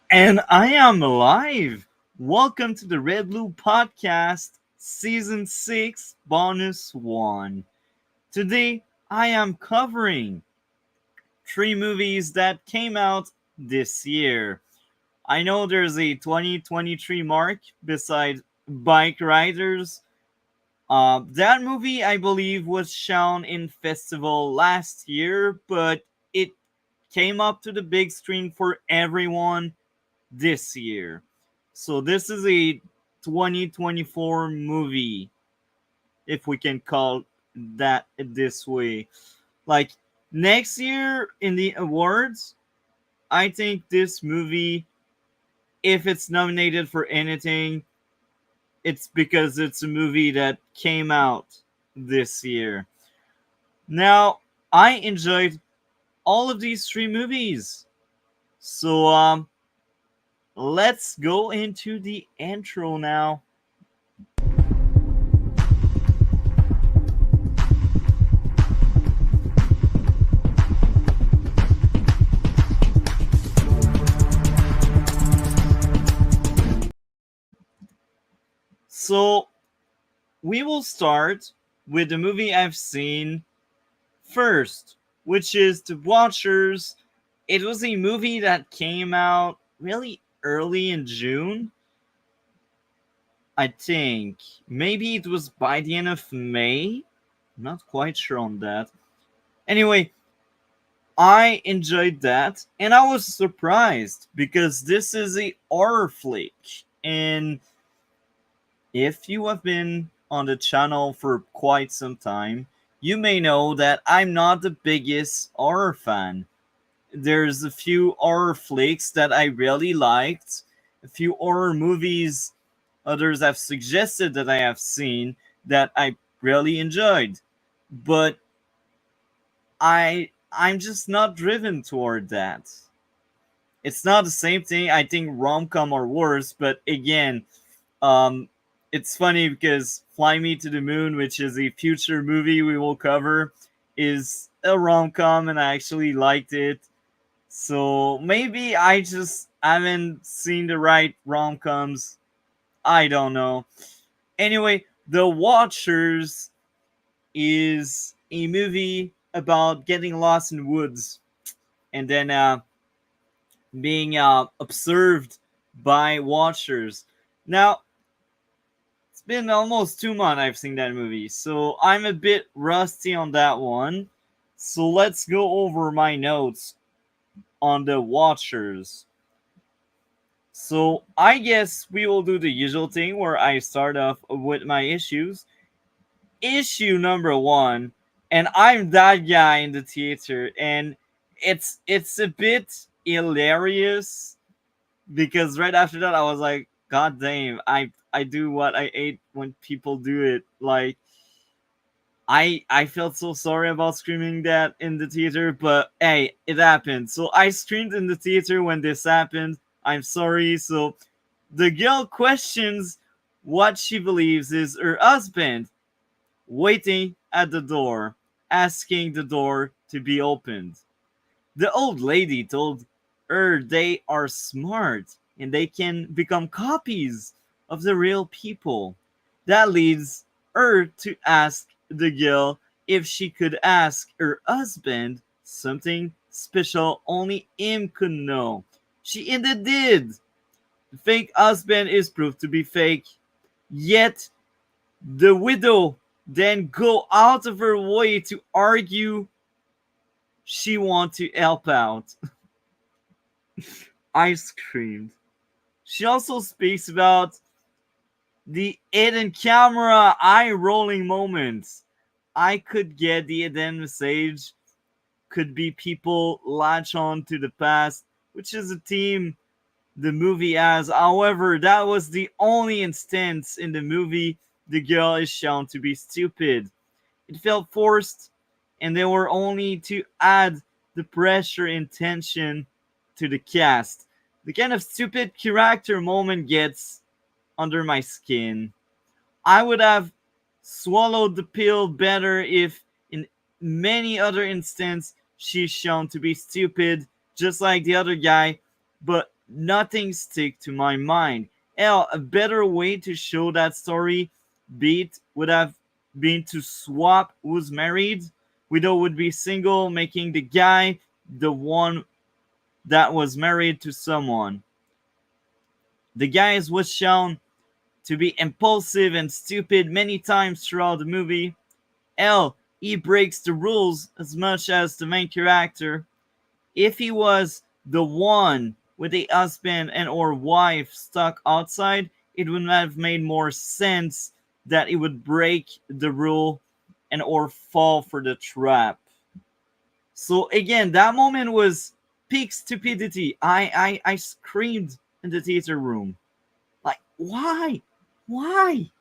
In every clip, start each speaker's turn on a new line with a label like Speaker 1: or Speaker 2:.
Speaker 1: And I am live. Welcome to the Red Blue Podcast, Season 6, Bonus 1. Today, I am covering three movies that came out this year. I know there's a 2023 mark beside Bikeriders. That movie, I believe, was shown in festival last year, but it came up to the big screen for everyone this year. So this is a 2024 movie, if we can call that this way. Like next year in the awards, I think this movie, if it's nominated for anything, it's because it's a movie that came out this year. Now, I enjoyed all of these three movies. So let's go into the intro now. So we will start with the movie I've seen first, which is The Watchers. It was a movie that came out really early in June, I think. Maybe it was by the end of May. I'm not quite sure on that. Anyway, I enjoyed that, and I was surprised because this is a horror flick. And if you have been on the channel for quite some time, you may know that I'm not the biggest horror fan. There's a few horror flicks that I really liked, a few horror movies others have suggested that I have seen that I really enjoyed. But I'm just not driven toward that. It's not the same thing. I think rom-com are worse, but again, um it's funny because Fly Me to the Moon, which is a future movie we will cover, is a rom-com and I actually liked it. So maybe I just haven't seen the right rom-coms. I don't know. Anyway, The Watchers is a movie about getting lost in the woods and then being observed by watchers. Now, it's been almost 2 months I've seen that movie, so I'm a bit rusty on that one. So let's go over my notes on The Watchers. So I guess we will do the usual thing where I start off with my issues. Issue number one, and I'm that guy in the theater, and it's a bit hilarious because right after that I was like, God damn, I do what I hate when people do it. Like I felt so sorry about screaming that in the theater, but hey, it happened. So I screamed in the theater when this happened. I'm sorry. So the girl questions what she believes is her husband waiting at the door, asking the door to be opened. The old lady told her they are smart and they can become copies of the real people. That leads her to ask the girl if she could ask her husband something special only him could know. She indeed did. The fake husband is proved to be fake, yet the widow then go out of her way to argue she want to help out. I screamed. She also speaks about the hidden camera eye rolling moments. I could get the hidden message could be people latch on to the past, which is a theme the movie has. However, that was the only instance in the movie the girl is shown to be stupid. It felt forced, and they were only to add the pressure and tension to the cast. The kind of stupid character moment gets under my skin. I would have swallowed the pill better if, in many other instances, she's shown to be stupid, just like the other guy. But nothing stick to my mind. Hell, a better way to show that story beat would have been to swap who's married. Widow would be single, making the guy the one that was married to someone. The guy was shown to be impulsive and stupid many times throughout the movie. Hell, he breaks the rules as much as the main character. If he was the one with a husband and or wife stuck outside, it would have made more sense that he would break the rule and or fall for the trap. So again, that moment was peak stupidity. I screamed in the theater room. Like, why? Why?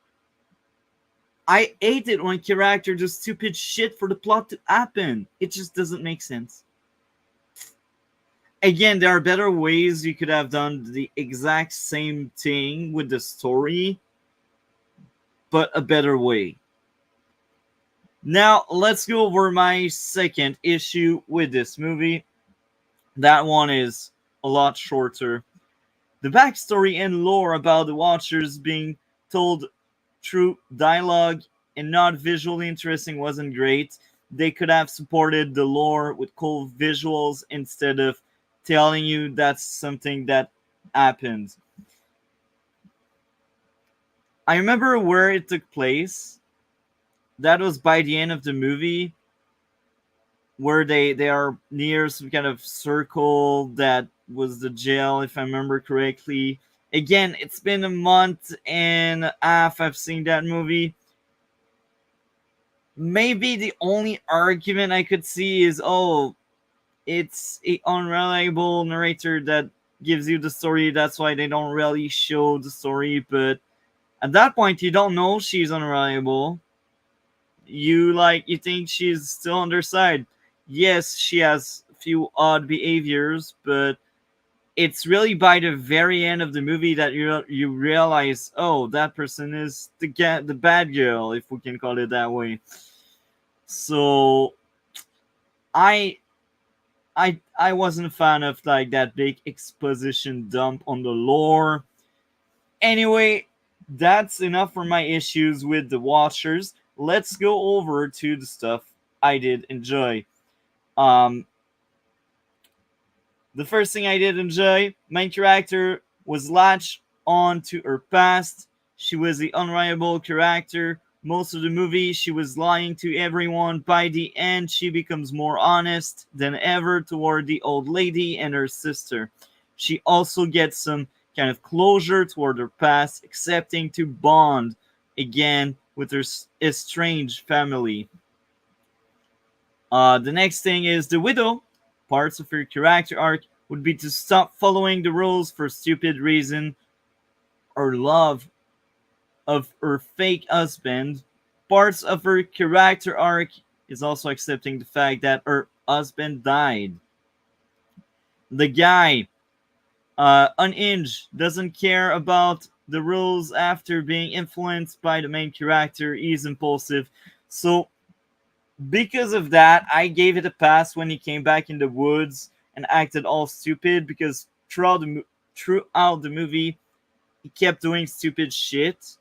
Speaker 1: I hate it when character does stupid shit for the plot to happen. It just doesn't make sense. Again, there are better ways you could have done the exact same thing with the story, but a better way. Now, let's go over my second issue with this movie. That one is a lot shorter. The backstory and lore about the Watchers being told through dialogue and not visually interesting wasn't great. They could have supported the lore with cool visuals instead of telling you that's something that happened. I remember where it took place. That was by the end of the movie, where they are near some kind of circle that was the jail, if I remember correctly. Again, it's been a month and a half I've seen that movie. Maybe the only argument I could see is, oh, it's an unreliable narrator that gives you the story. That's why they don't really show the story. But at that point, you don't know she's unreliable. You think she's still on their side. Yes, she has a few odd behaviors, but it's really by the very end of the movie that you realize, oh, that person is the bad girl, if we can call it that way. So I I wasn't a fan of like that big exposition dump on the lore. Anyway, that's enough for my issues with the Watchers. Let's go over to the stuff I did enjoy. Um, the first thing I did enjoy, main character was latched on to her past. She was the unreliable character. Most of the movie, she was lying to everyone. By the end, she becomes more honest than ever toward the old lady and her sister. She also gets some kind of closure toward her past, accepting to bond again with her estranged family. The next thing is the widow. Parts of her character arc would be to stop following the rules for stupid reason or love of her fake husband. Parts of her character arc is also accepting the fact that her husband died. The guy, unhinged, doesn't care about the rules after being influenced by the main character. He's impulsive. So because of that, I gave it a pass when he came back in the woods and acted all stupid, because throughout the movie he kept doing stupid shit.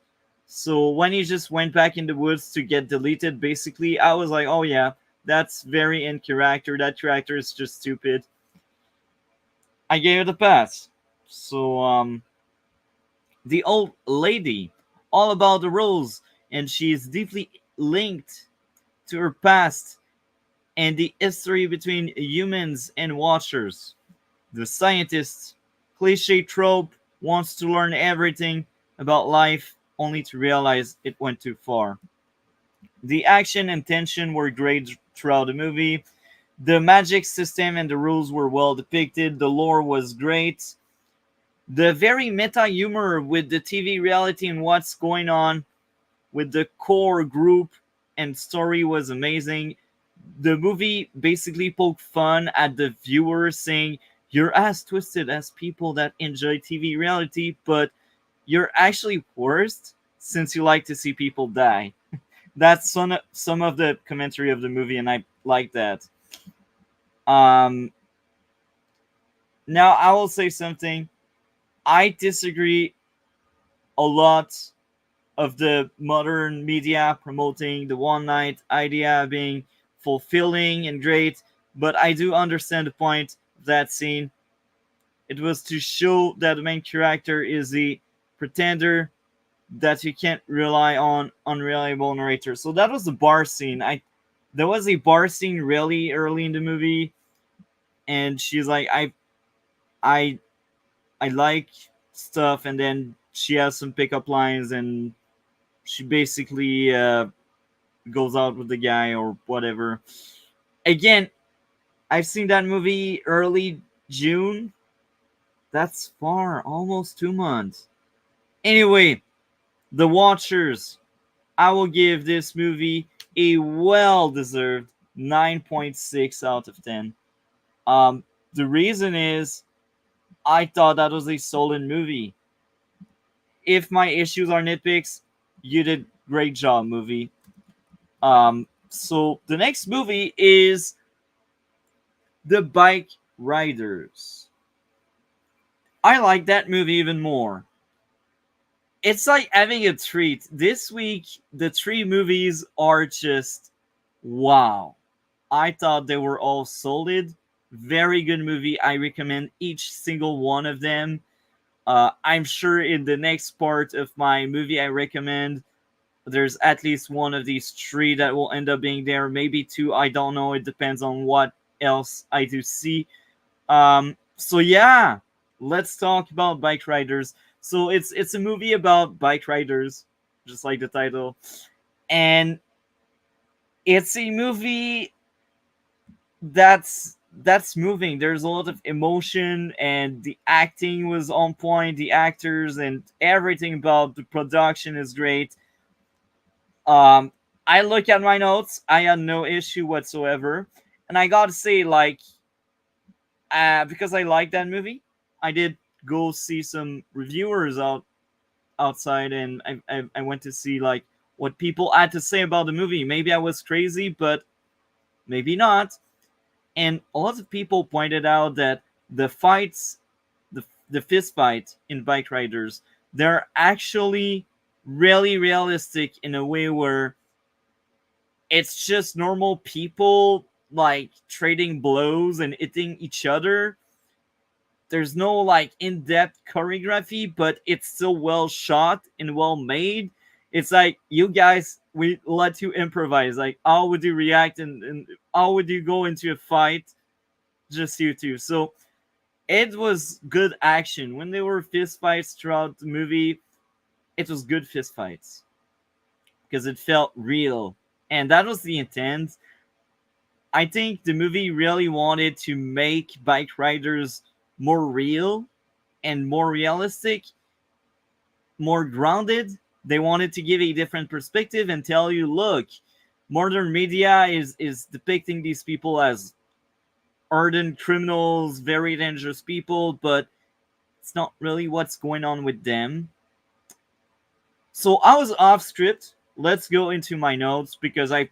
Speaker 1: So when he just went back in the woods to get deleted, basically, I was like, oh yeah, that's very in character. That character is just stupid. I gave it a pass. So the old lady, all about the rules, and she is deeply linked to her past and the history between humans and Watchers. The scientist, cliche trope, wants to learn everything about life only to realize it went too far. The action and tension were great throughout the movie. The magic system and the rules were well depicted. The lore was great. The very meta humor with the TV reality and what's going on with the core group and story was amazing. The movie basically poked fun at the viewer, saying, you're as twisted as people that enjoy TV reality, but you're actually worst since you like to see people die. That's some of the commentary of the movie, and I like that. Um, Now I will say something. I disagree a lot of the modern media promoting the one night idea being fulfilling and great, but I do understand the point of that scene. It was to show that the main character is the pretender, that you can't rely on unreliable narrator. So that was the bar scene. I There was a bar scene really early in the movie, and she's like, I I like stuff, and then she has some pickup lines, and she basically goes out with the guy or whatever. Again, I've seen that movie early June. That's far, almost 2 months. Anyway, The Watchers. I will give this movie a well deserved 9.6 out of 10. Um, the reason is I thought that was a solid movie. If my issues are nitpicks, you did great job, movie. So the next movie is The Bike Riders. I like that movie even more. It's like having a treat. This week, the three movies are just wow. I thought they were all solid. Very good movie. I recommend each single one of them. I'm sure in the next part of my movie I recommend, there's at least one of these three that will end up being there. Maybe two. I don't know. It depends on what else I do see. So yeah, let's talk about Bike Riders. So it's a movie about bike riders, just like the title, and it's a movie that's moving. There's a lot of emotion, and the acting was on point. The actors and everything about the production is great. Um, I look at my notes. I had no issue whatsoever, and I gotta say, like, because I like that movie, I did go see some reviewers outside, and I went to see like what people had to say about the movie. Maybe I was crazy, but maybe not. And a lot of people pointed out that the fights, the fist fight in Bike Riders, they're actually really realistic in a way where it's just normal people like trading blows and hitting each other. There's no like in-depth choreography, but it's still well shot and well made. It's like, you guys, we let you improvise. Like, how would you react, and how would you go into a fight, just you two? So it was good action. When there were fist fights throughout the movie, it was good fist fights because it felt real, and that was the intent. I think the movie really wanted to make bike riders more real and more realistic, more grounded. They wanted to give a different perspective and tell you, look, modern media is depicting these people as ardent criminals, very dangerous people, but it's not really what's going on with them. So I was off script. Let's go into my notes because I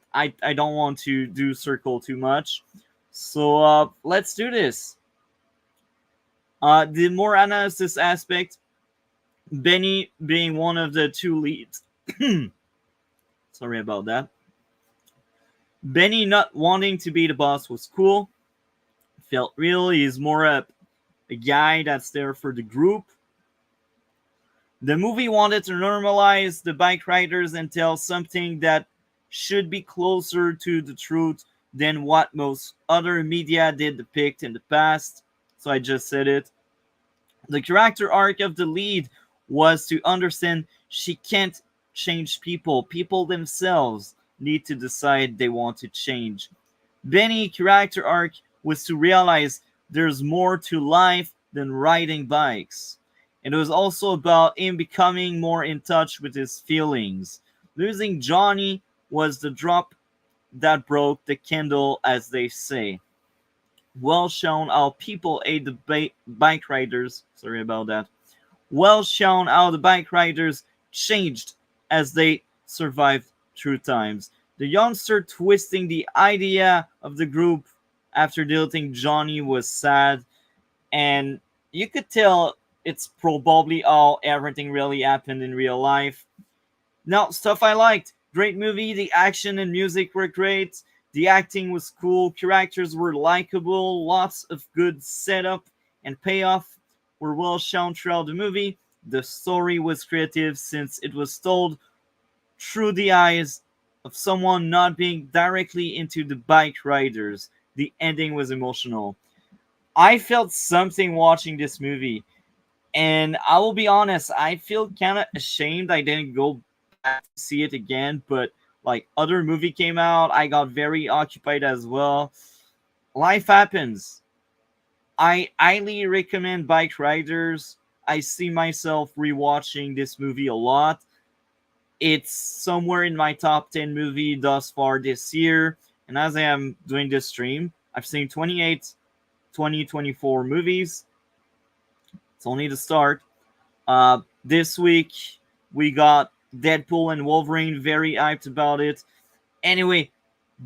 Speaker 1: don't want to do circle too much. So let's do this. The more analysis aspect, Benny being one of the two leads. Sorry about that. Benny not wanting to be the boss was cool. Felt real. He's more a guy that's there for the group. The movie wanted to normalize the bike riders and tell something that should be closer to the truth than what most other media did depict in the past. So I just said it. The character arc of the lead was to understand she can't change people. People themselves need to decide they want to change. Benny character arc was to realize there's more to life than riding bikes. And it was also about him becoming more in touch with his feelings. Losing Johnny was the drop that broke the candle, as they say. Well shown how people hate the bike riders. Sorry about that. Well shown how the bike riders changed as they survived through times. The youngster twisting the idea of the group after deleting Johnny was sad, and you could tell it's probably how everything really happened in real life. Now, stuff I liked. Great movie. The action and music were great. The acting was cool. Characters were likable. Lots of good setup and payoff were well shown throughout the movie. The story was creative since it was told through the eyes of someone not being directly into the bike riders. The ending was emotional. I felt something watching this movie. And I will be honest, I feel kind of ashamed I didn't go back to see it again. But like other movie came out, I got very occupied as well. Life happens. I highly recommend Bike Riders. I see myself rewatching this movie a lot. It's somewhere in my top 10 movie thus far this year. And as I am doing this stream, I've seen 28 2024 movies. It's only the start. This week we got Deadpool and Wolverine. Very hyped about it. Anyway,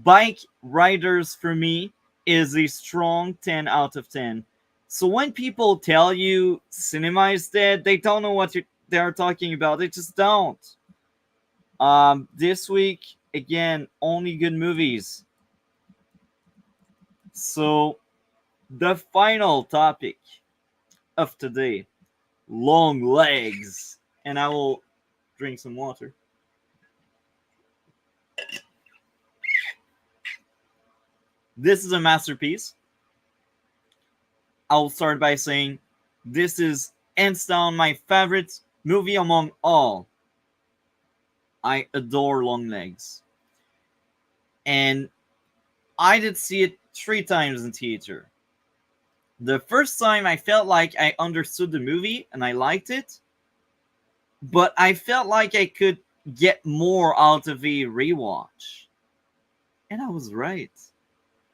Speaker 1: Bike Riders for me is a strong 10 out of 10. So when people tell you cinema is dead, they don't know what they are talking about. They just don't. This week again, only good movies. So the final topic of today, Longlegs, and I will drink some water. This is a masterpiece. I'll start by saying this is hands down my favorite movie among all. I adore Longlegs. And I did see it 3 times in theater. The first time I felt like I understood the movie and I liked it, but I felt like I could get more out of a rewatch. And I was right.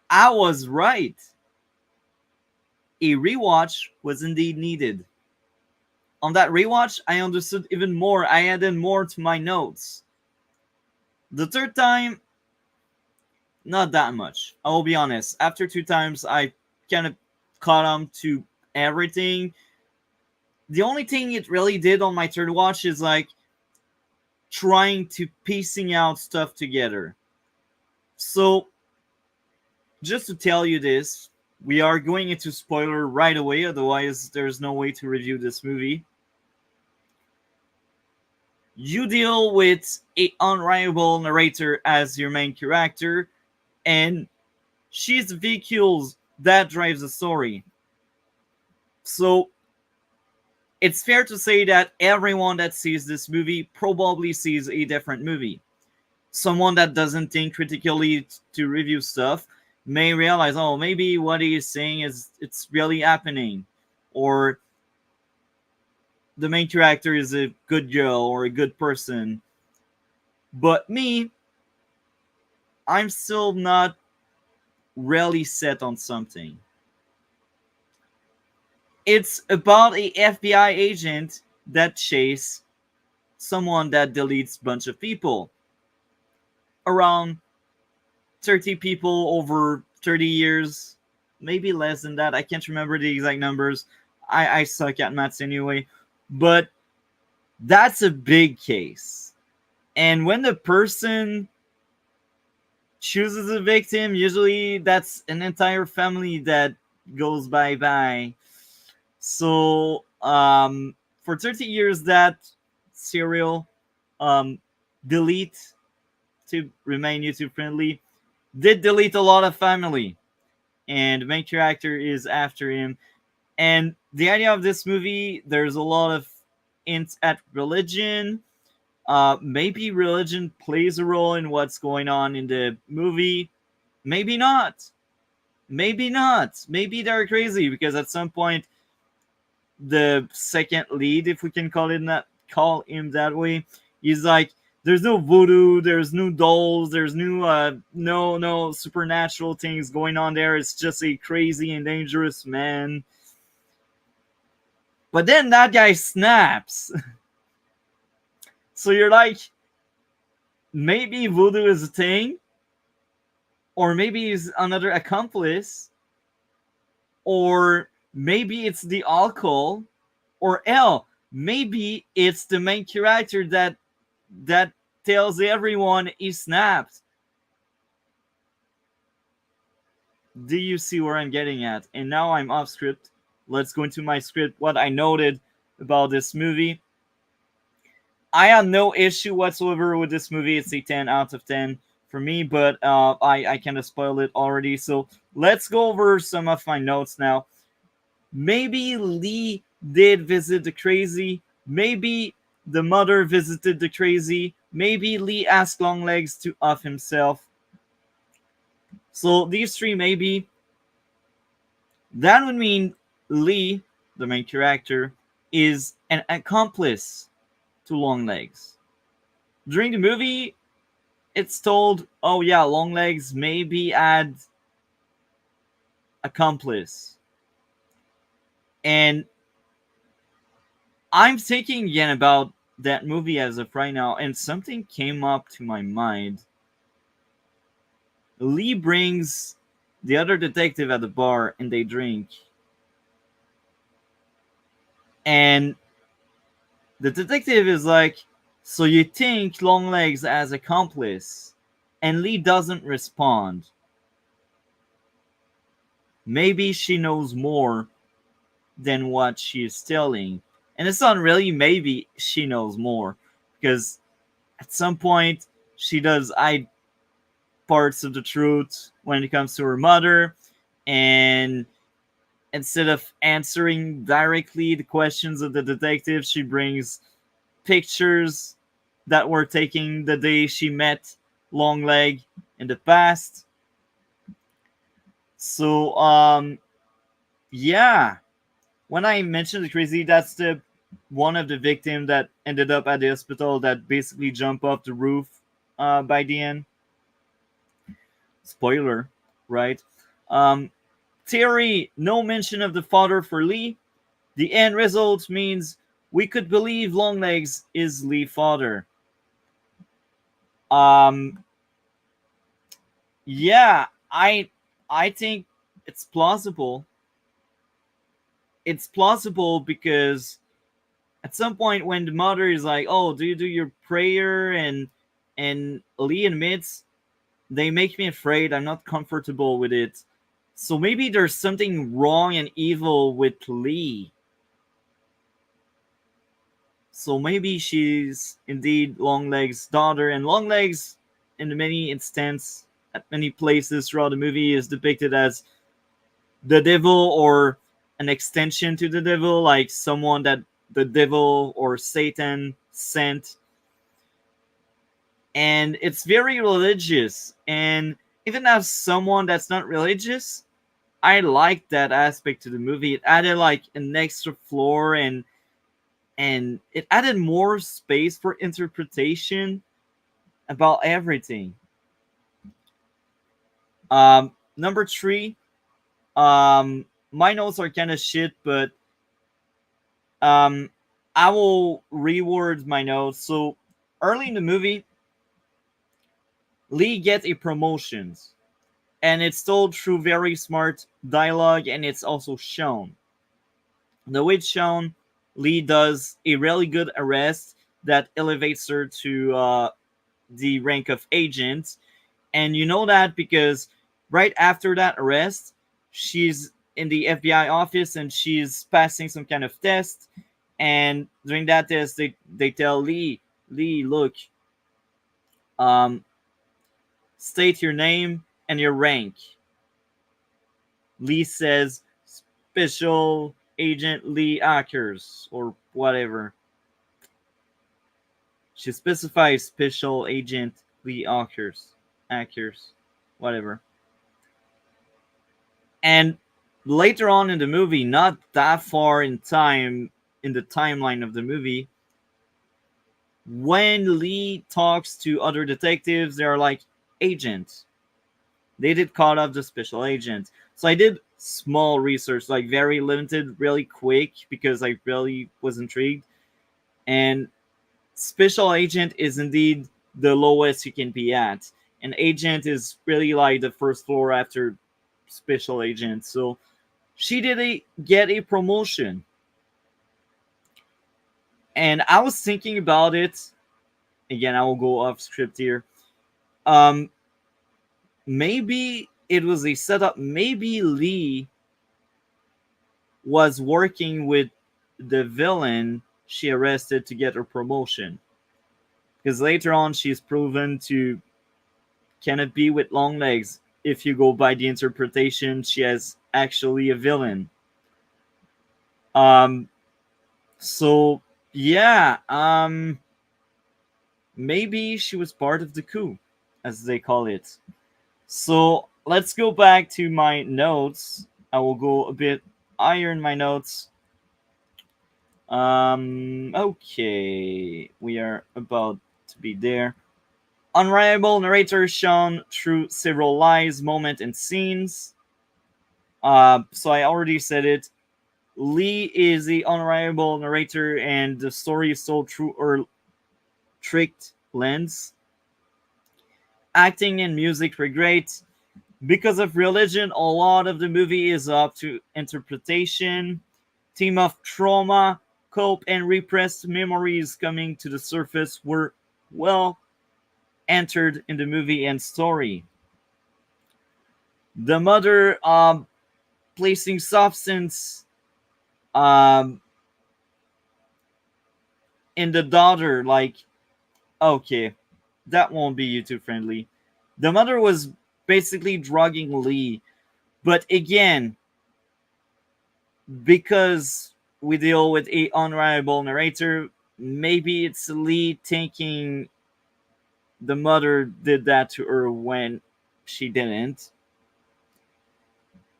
Speaker 1: I was right. A rewatch was indeed needed. On that rewatch, I understood even more. I added more to my notes. The third time, not that much. I will be honest. After 2 times, I kind of caught on to everything. The only thing it really did on my third watch is like trying to piecing out stuff together. So, just to tell you this, we are going into spoiler right away, otherwise there's no way to review this movie. You deal with an unreliable narrator as your main character, and she's the vehicles that drives the story. So, it's fair to say that everyone that sees this movie probably sees a different movie. Someone that doesn't think critically to review stuff may realize, oh, maybe what he is saying is it's really happening, or the main character is a good girl or a good person. But me, I'm still not really set on something. It's about a FBI agent that chases someone that deletes a bunch of people. Around 30 people over 30 years, maybe less than that. I can't remember the exact numbers. I suck at maths anyway. But that's a big case. And when the person chooses a victim, usually that's an entire family that goes bye-bye. So, for 30 years, that serial delete to remain YouTube friendly did delete a lot of family, and the main character is after him. And the idea of this movie, there's a lot of hints at religion. Maybe religion plays a role in what's going on in the movie. Maybe not. Maybe not. Maybe they're crazy because at some point, the second lead, if we can call him that way, he's like, there's no voodoo, there's no dolls, there's no supernatural things going on there. It's just a crazy and dangerous man. But then that guy snaps. So you're like, maybe voodoo is a thing, or maybe he's another accomplice, or maybe it's the alcohol, Or hell, maybe it's the main character that tells everyone he snapped. Do you see where I'm getting at? And now I'm off script. Let's go into my script. What I noted about this movie. I have no issue whatsoever with this movie. It's a 10 out of 10 for me, but I kind of spoiled it already. So let's go over some of my notes now. Maybe Lee did visit the crazy. Maybe the mother visited the crazy. Maybe Lee asked Longlegs to off himself. So these three maybe. That would mean Lee, the main character, is an accomplice to Longlegs. During the movie, it's told, oh yeah, Longlegs maybe had accomplice. And I'm thinking again about that movie as of right now, and something came up to my mind. Lee brings the other detective at the bar and they drink. And the detective is like, so you think Longlegs has accomplice? And Lee doesn't respond. Maybe she knows more than what she is telling. And it's not really maybe she knows more. Because at some point, she does hide parts of the truth when it comes to her mother. And instead of answering directly the questions of the detective, she brings pictures that were taken the day she met Longleg in the past. So, yeah. When I mentioned the crazy, that's the one of the victims that ended up at the hospital that basically jumped off the roof by the end. Spoiler, right? Theory, no mention of the father for Lee. The end result means we could believe Longlegs is Lee's father. Yeah, I think it's plausible. It's plausible because at some point when the mother is like, "Oh, do you do your prayer?" and Lee admits, "They make me afraid. I'm not comfortable with it." So maybe there's something wrong and evil with Lee. So maybe she's indeed Longlegs' daughter, and Longlegs, in many instances, at many places throughout the movie, is depicted as the devil or an extension to the devil, like someone that the devil or Satan sent. And it's very religious. And even as someone that's not religious, I like that aspect to the movie. It added like an extra floor and it added more space for interpretation about everything. Number three, my notes are kind of shit, but I will reword my notes. So early in the movie, Lee gets a promotion, and it's told through very smart dialogue, and it's also shown. The way it's shown, Lee does a really good arrest that elevates her to the rank of agent. And you know that because right after that arrest, she's in the FBI office and she's passing some kind of test. And during that test, they tell Lee, look, um, state your name and your rank. Lee says, Special Agent Lee Akers, or whatever. She specifies Special Agent Lee Akers, whatever. And later on in the movie, not that far in time, in the timeline of the movie, when Lee talks to other detectives, they're like, agent. They did call up the special agent. So I did small research, like very limited, really quick, because I really was intrigued. And special agent is indeed the lowest you can be at. An agent is really like the first floor after special agent. So she did get a promotion. And I was thinking about it. Again, I will go off script here. Um, Maybe it was a setup. Maybe Lee was working with the villain she arrested to get her promotion. Because later on, she's proven to cannot be with Longlegs. If you go by the interpretation, she is actually a villain. Um, so yeah, maybe she was part of the coup, as they call it. So let's go back to my notes. I will go a bit higher in my notes. Okay, we are about to be there. Unreliable narrator shown through several lies, moments, and scenes. So I already said it. Lee is the unreliable narrator, and the story is told through her tricked lens. Acting and music were great. Because of religion, a lot of the movie is up to interpretation. Theme of trauma, cope, and repressed memories coming to the surface were well entered in the movie and story. The mother placing substance um, in the daughter, like, okay, that won't be YouTube friendly. The mother was basically drugging Lee, but again, because we deal with a unreliable narrator, maybe it's Lee thinking the mother did that to her when she didn't.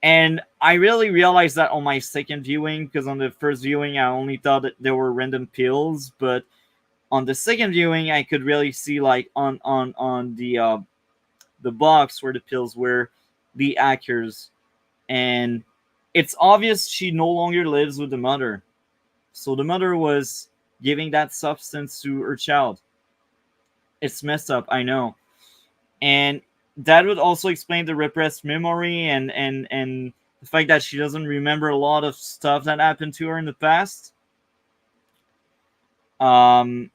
Speaker 1: And I really realized that on my second viewing, because on the first viewing I only thought that there were random pills, but on the second viewing I could really see, like, on the box where the pills were, the actors, and it's obvious she no longer lives with the mother. So the mother was giving that substance to her child. It's messed up, I know. And that would also explain the repressed memory and the fact that she doesn't remember a lot of stuff that happened to her in the past. Um,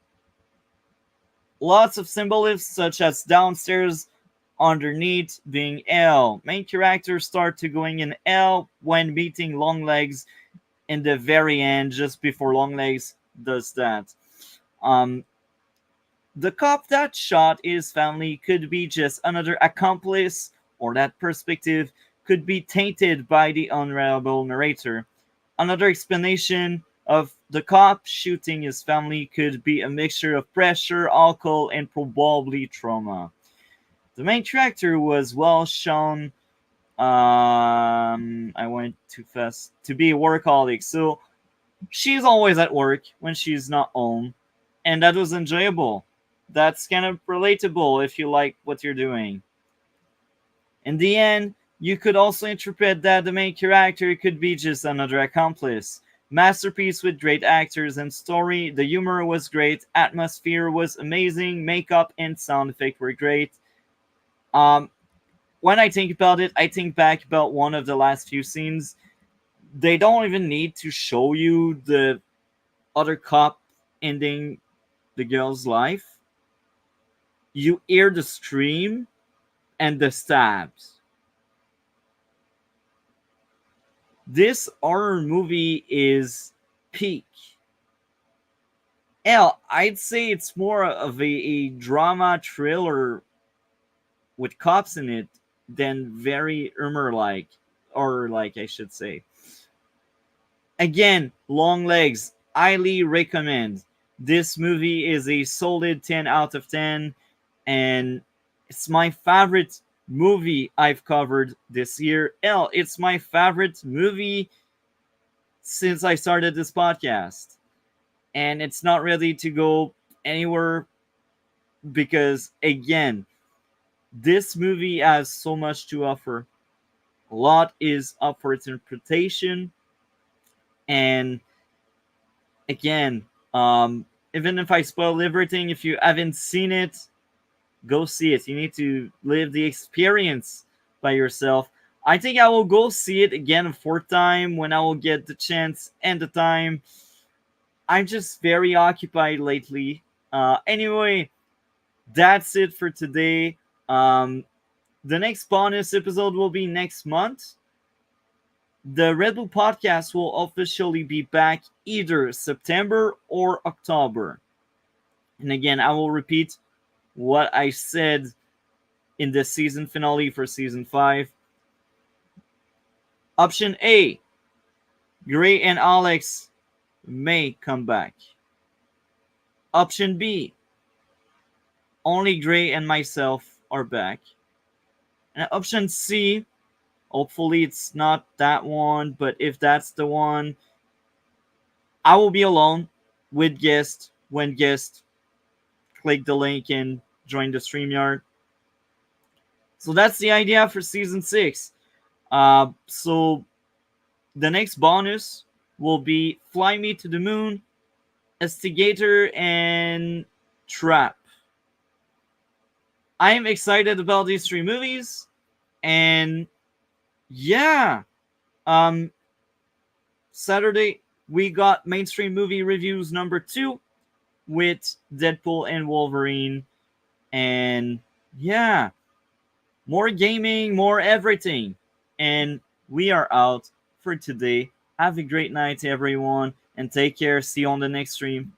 Speaker 1: Lots of symbolism, such as downstairs, underneath being L. Main characters start to going in L when meeting Longlegs in the very end, just before Longlegs does that. Um, the cop that shot his family could be just another accomplice, or that perspective could be tainted by the unreliable narrator. Another explanation of the cop shooting his family could be a mixture of pressure, alcohol, and probably trauma. The main character was well shown. I went too fast to be a workaholic, so she's always at work when she's not home, and that was enjoyable. That's kind of relatable if you like what you're doing. In the end, you could also interpret that the main character could be just another accomplice. Masterpiece with great actors and story. The humor was great, atmosphere was amazing, makeup and sound effect were great. Um, when I think about it, I think back about one of the last few scenes. They don't even need to show you the other cop ending the girl's life. You hear the scream and the stabs. This horror movie is peak. Hell, I'd say it's more of a drama thriller with cops in it than very Irmer like, or like I should say. Again, Long Legs, highly recommend. This movie is a solid 10 out of 10, and it's my favorite movie I've covered this year. Hell, it's my favorite movie since I started this podcast. And it's not ready to go anywhere because, again, this movie has so much to offer. A lot is up for its interpretation. And again, even if I spoil everything, if you haven't seen it, go see it. You need to live the experience by yourself. I think I will go see it again a fourth time when I will get the chance and the time. I'm just very occupied lately. Anyway, that's it for today. The next bonus episode will be next month. The Red Bull podcast will officially be back either September or October. And again, I will repeat what I said in the season finale for season 5. Option A, Gray and Alex may come back. Option B, only Gray and myself are back. And option C, hopefully it's not that one, but if that's the one, I will be alone with guest when guest click the link and join the StreamYard. So that's the idea for season 6. So the next bonus will be Fly Me to the Moon, Instigator, and Trap. I am excited about these 3 movies, and yeah, Saturday we got mainstream movie reviews number 2 with Deadpool and Wolverine, and yeah, more gaming, more everything, and we are out for today. Have a great night, everyone, and take care. See you on the next stream.